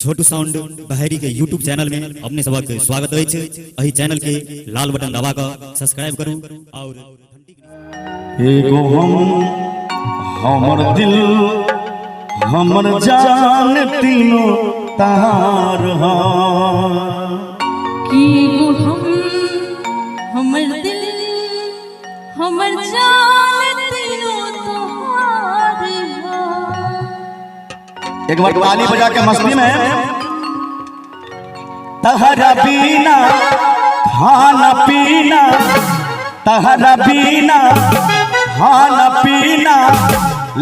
छोटू sound बहरी के YouTube channel में अपने सबक स्वागत है। अही चैनल के लाल बटन दबा कर सब्सक्राइब करूं और एगो हमर दिल हमर जान तीनों तार हा कि हमर दिल हमर जान तीनों तार हा। एक बार ताली बजा के मस्ती में तहरा बीना खाना पीना तहरा बीना खाना पीना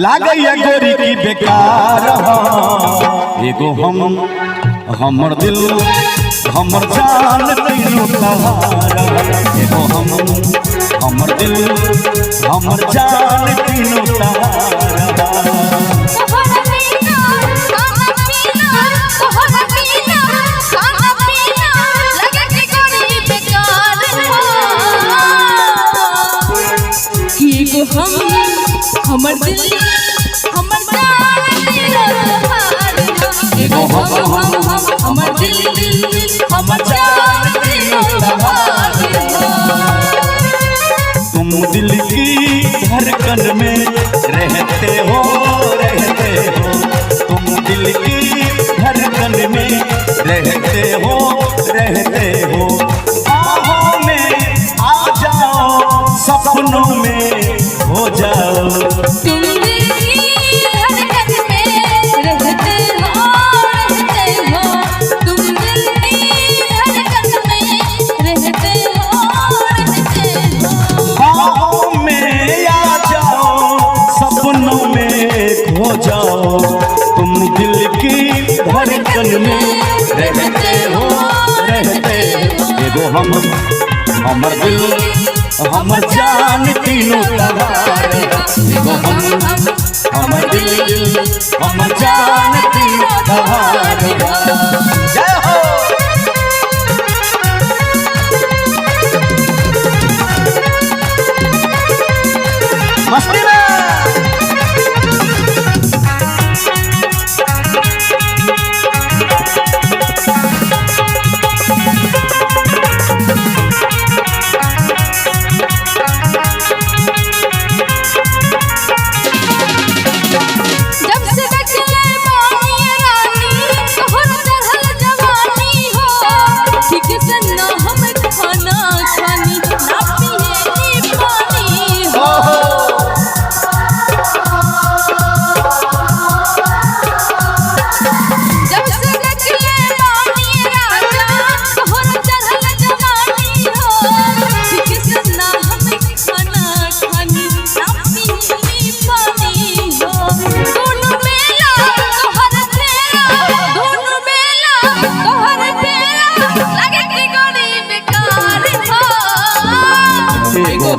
लागैया गोरी की बेकार हा। एगो हमर दिल हमर जान तीनों तार एगो हमर दिल हमर जान तीनों तार हमर दिल हमर जान तीनों तार एगो हमर दिल हमर जान तीनों तार। तुम दिल की धड़कन में रहते हो तुम दिल की धड़कन में रहते हो आहों में आ जाओ सपनों में हो जाओ तुम दिल की धड़कन में रहते हो तुम दिल की धड़कन में रहते हो आहों में आ जाओ सपनों में खो जाओ तुम दिल की धड़कन में रहते हो एगो हमर दिल हमर जान तीनों तार एगो हमर दिल हमर जान तीनों तार। जय हो मस्ती में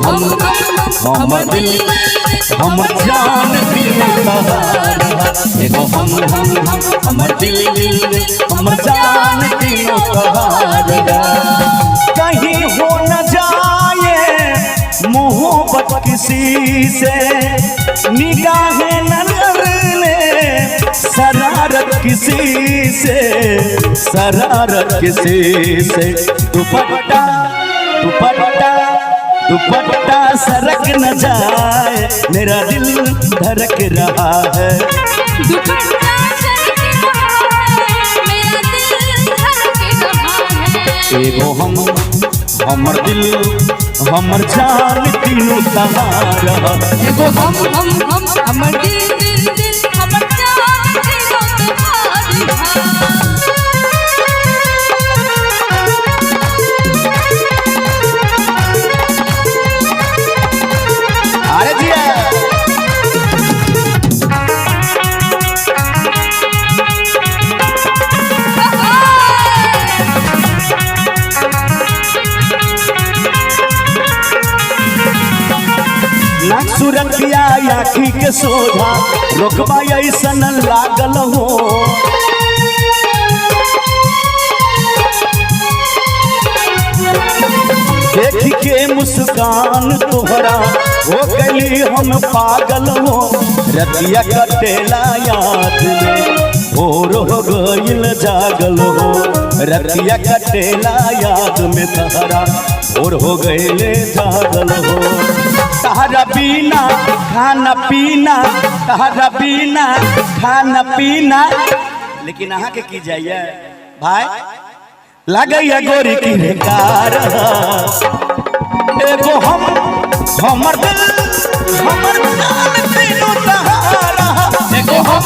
हमर दिल हमर जान तीनों तार एगो हमर दिल हमर जान तीनों तार। कहीं हो न जाए मोहब्बत किसी से निगाहें न ले शरारत किसी से दुपट्टा सरक न जाए मेरा दिल धड़क रहा है दुपट्टा सरक रहा है मेरा दिल धड़क रहा है। एगो हमर दिल हमर जान तीनों तार एगो हमर दिल हमर जान तीनों तार। अरे जिया नाक सुरखिया आखी के सोझा रोकबा ऐसन लागल हो देखी के मुस्कान तोहरा हो गली हम पागल हो रतिया कटेला याद में भोर हो गईल जागल हो रतिया कटेला याद में तहरा भोर हो गईले जागल हो तहरा बिना खाना पीना तहरा बिना खाना पीना लेकिन अहाँ के की जाइए भाई लागैया गोरी की बेकार एगो हमर दिल तीनों तहारा एगो हम